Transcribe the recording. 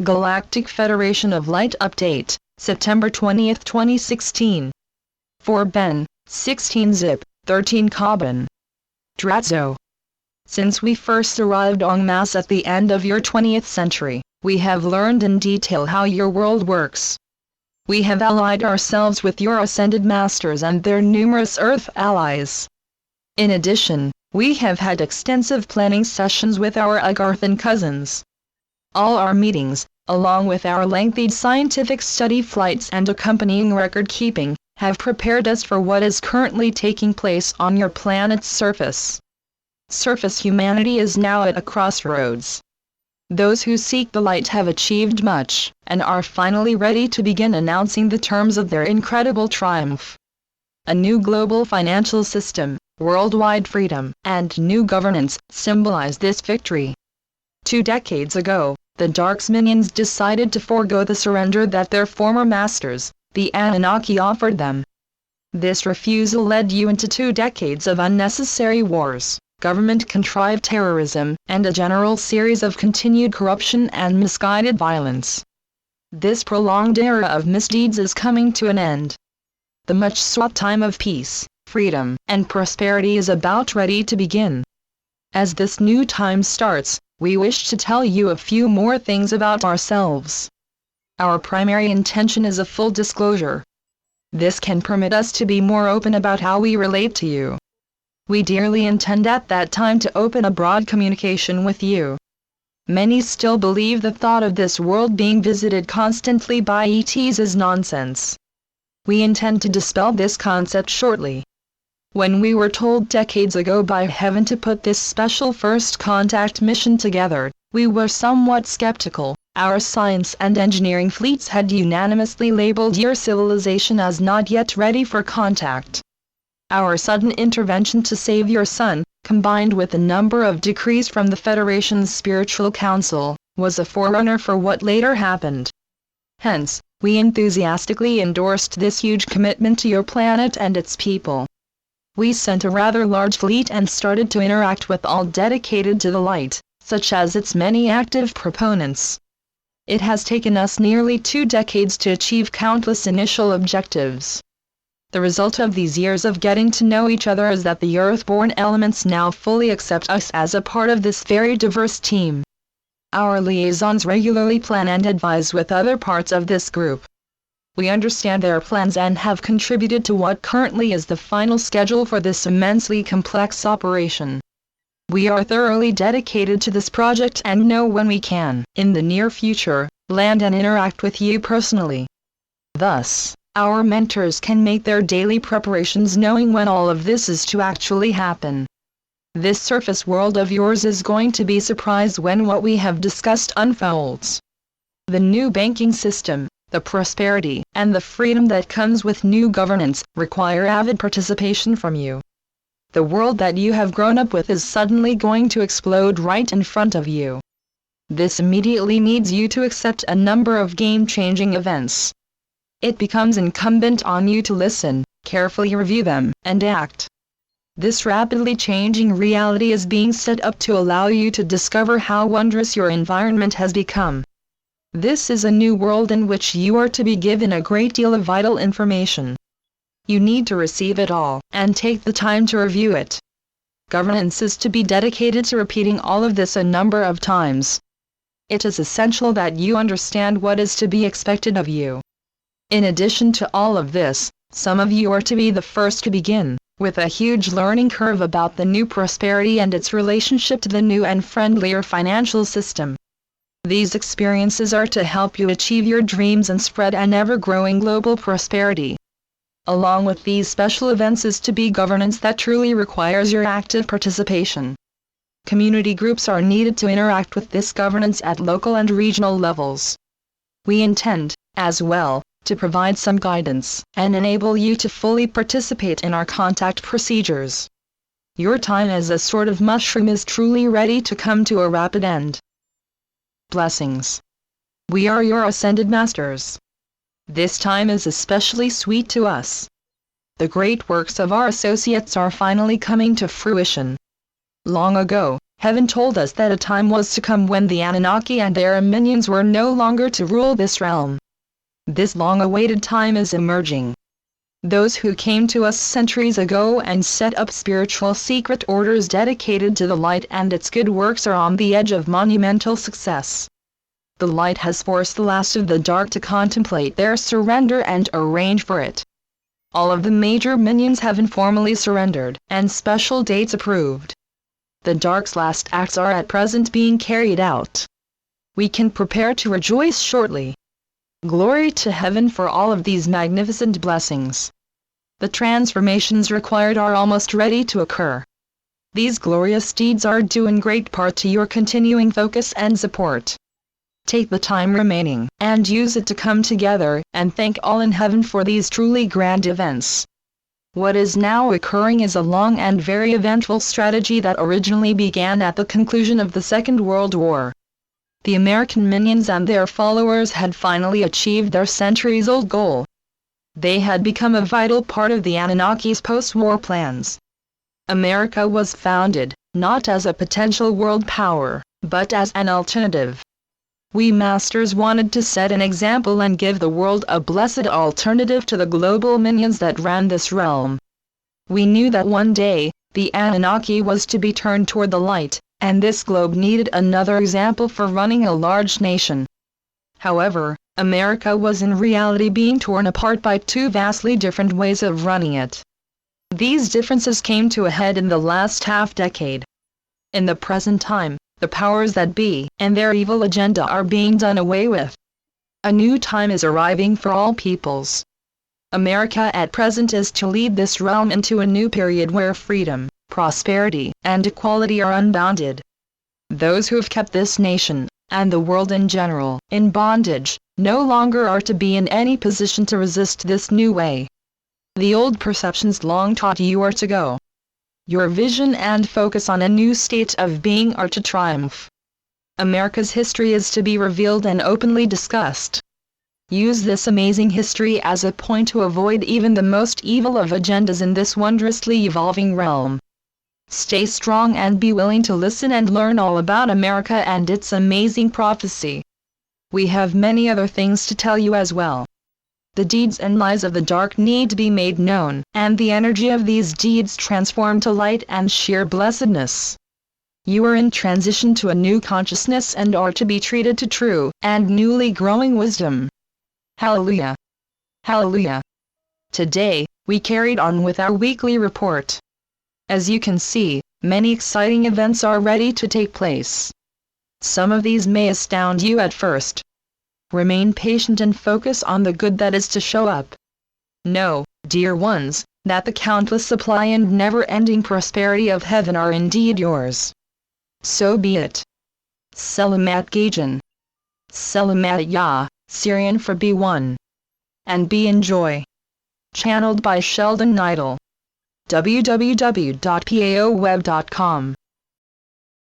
Galactic Federation of Light Update, September 20, 2016. 4 Ben, 16 Zip, 13 Carbon. Dratzo. Since we first arrived en masse at the end of your 20th century, we have learned in detail how your world works. We have allied ourselves with your ascended masters and their numerous Earth allies. In addition, we have had extensive planning sessions with our Agarthan cousins. All our meetings, along with our lengthy scientific study flights and accompanying record-keeping, have prepared us for what is currently taking place on your planet's surface. Surface humanity is now at a crossroads. Those who seek the light have achieved much, and are finally ready to begin announcing the terms of their incredible triumph. A new global financial system, worldwide freedom, and new governance symbolize this victory. 2 decades ago, the Dark's minions decided to forego the surrender that their former masters, the Anunnaki, offered them. This refusal led you into 2 decades of unnecessary wars, government-contrived terrorism, and a general series of continued corruption and misguided violence. This prolonged era of misdeeds is coming to an end. The much-sought time of peace, freedom, and prosperity is about ready to begin. As this new time starts, we wish to tell you a few more things about ourselves. Our primary intention is a full disclosure. This can permit us to be more open about how we relate to you. We dearly intend at that time to open a broad communication with you. Many still believe the thought of this world being visited constantly by ETs is nonsense. We intend to dispel this concept shortly. When we were told decades ago by Heaven to put this special first contact mission together, we were somewhat skeptical. Our science and engineering fleets had unanimously labeled your civilization as not yet ready for contact. Our sudden intervention to save your son, combined with a number of decrees from the Federation's Spiritual Council, was a forerunner for what later happened. Hence, we enthusiastically endorsed this huge commitment to your planet and its people. We sent a rather large fleet and started to interact with all dedicated to the light, such as its many active proponents. It has taken us nearly 2 decades to achieve countless initial objectives. The result of these years of getting to know each other is that the Earth-born elements now fully accept us as a part of this very diverse team. Our liaisons regularly plan and advise with other parts of this group. We understand their plans and have contributed to what currently is the final schedule for this immensely complex operation. We are thoroughly dedicated to this project and know when we can, in the near future, land and interact with you personally. Thus, our mentors can make their daily preparations knowing when all of this is to actually happen. This surface world of yours is going to be surprised when what we have discussed unfolds. The new banking system, the prosperity, and the freedom that comes with new governance, require avid participation from you. The world that you have grown up with is suddenly going to explode right in front of you. This immediately needs you to accept a number of game-changing events. It becomes incumbent on you to listen, carefully review them, and act. This rapidly changing reality is being set up to allow you to discover how wondrous your environment has become. This is a new world in which you are to be given a great deal of vital information. You need to receive it all, and take the time to review it. Governance is to be dedicated to repeating all of this a number of times. It is essential that you understand what is to be expected of you. In addition to all of this, some of you are to be the first to begin, with a huge learning curve about the new prosperity and its relationship to the new and friendlier financial system. These experiences are to help you achieve your dreams and spread an ever-growing global prosperity. Along with these special events is to be governance that truly requires your active participation. Community groups are needed to interact with this governance at local and regional levels. We intend, as well, to provide some guidance and enable you to fully participate in our contact procedures. Your time as a sort of mushroom is truly ready to come to a rapid end. Blessings. We are your ascended masters. This time is especially sweet to us. The great works of our associates are finally coming to fruition. Long ago, Heaven told us that a time was to come when the Anunnaki and their minions were no longer to rule this realm. This long-awaited time is emerging. Those who came to us centuries ago and set up spiritual secret orders dedicated to the light and its good works are on the edge of monumental success. The light has forced the last of the dark to contemplate their surrender and arrange for it. All of the major minions have informally surrendered, and special dates approved. The dark's last acts are at present being carried out. We can prepare to rejoice shortly. Glory to heaven for all of these magnificent blessings. The transformations required are almost ready to occur. These glorious deeds are due in great part to your continuing focus and support. Take the time remaining, and use it to come together, and thank all in heaven for these truly grand events. What is now occurring is a long and very eventful strategy that originally began at the conclusion of the Second World War. The American minions and their followers had finally achieved their centuries-old goal. They had become a vital part of the Anunnaki's post-war plans. America was founded, not as a potential world power, but as an alternative. We masters wanted to set an example and give the world a blessed alternative to the global minions that ran this realm. We knew that one day, the Anunnaki was to be turned toward the light, and this globe needed another example for running a large nation. However, America was in reality being torn apart by two vastly different ways of running it. These differences came to a head in the last half-decade. In the present time, the powers that be and their evil agenda are being done away with. A new time is arriving for all peoples. America at present is to lead this realm into a new period where freedom, prosperity, and equality are unbounded. Those who have kept this nation, and the world in general, in bondage, no longer are to be in any position to resist this new way. The old perceptions long taught you are to go. Your vision and focus on a new state of being are to triumph. America's history is to be revealed and openly discussed. Use this amazing history as a point to avoid even the most evil of agendas in this wondrously evolving realm. Stay strong and be willing to listen and learn all about America and its amazing prophecy. We have many other things to tell you as well. The deeds and lies of the dark need to be made known, and the energy of these deeds transformed to light and sheer blessedness. You are in transition to a new consciousness and are to be treated to true and newly growing wisdom. Hallelujah! Hallelujah! Today, we carried on with our weekly report. As you can see, many exciting events are ready to take place. Some of these may astound you at first. Remain patient and focus on the good that is to show up. Know, dear ones, that the countless supply and never-ending prosperity of heaven are indeed yours. So be it. Selamat Gajan. Selamat Ya, Syrian for B1. And be enjoy. Channeled by Sheldon Neidl. www.paoweb.com